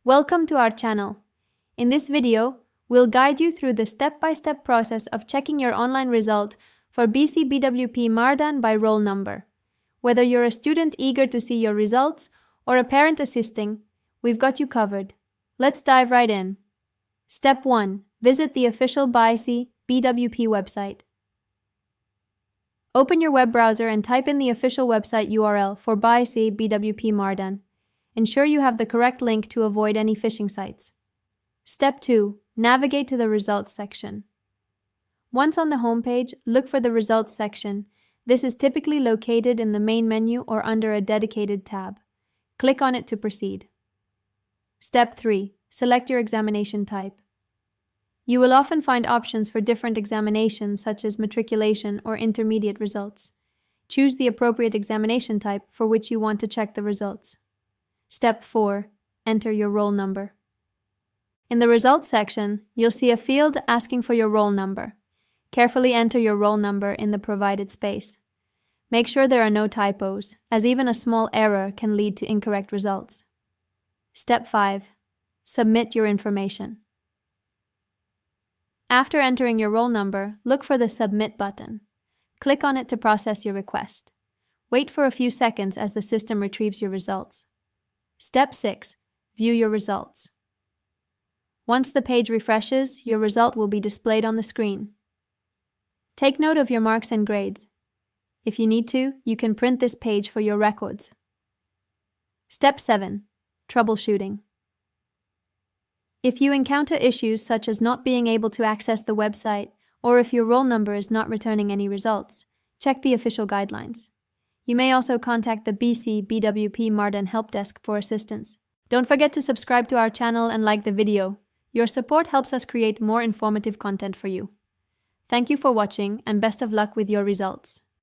Welcome to our channel. In this video, we'll guide you through the step-by-step process of checking your online result for BC BWP Mardan by roll number. Whether you're a student eager to see your results or a parent assisting, we've got you covered. Let's dive right in. Step 1. Visit the official BISE BWP website. Open your web browser and type in the official website URL for BISE BWP Mardan. Ensure you have the correct link to avoid any phishing sites. Step 2. Navigate to the Results section. Once on the homepage, look for the Results section. This is typically located in the main menu or under a dedicated tab. Click on it to proceed. Step 3. Select your examination type. You will often find options for different examinations such as matriculation or intermediate results. Choose the appropriate examination type for which you want to check the results. Step 4. Enter your roll number. In the Results section, you'll see a field asking for your roll number. Carefully enter your roll number in the provided space. Make sure there are no typos, as even a small error can lead to incorrect results. Step 5. Submit your information. After entering your roll number, look for the Submit button. Click on it to process your request. Wait for a few seconds as the system retrieves your results. Step 6. View your results. Once the page refreshes, your result will be displayed on the screen. Take note of your marks and grades. If you need to, you can print this page for your records. Step 7. Troubleshooting. If you encounter issues such as not being able to access the website, or if your roll number is not returning any results, check the official guidelines. You may also contact the BC BWP Mardan help desk for assistance. Don't forget to subscribe to our channel and like the video. Your support helps us create more informative content for you. Thank you for watching and best of luck with your results.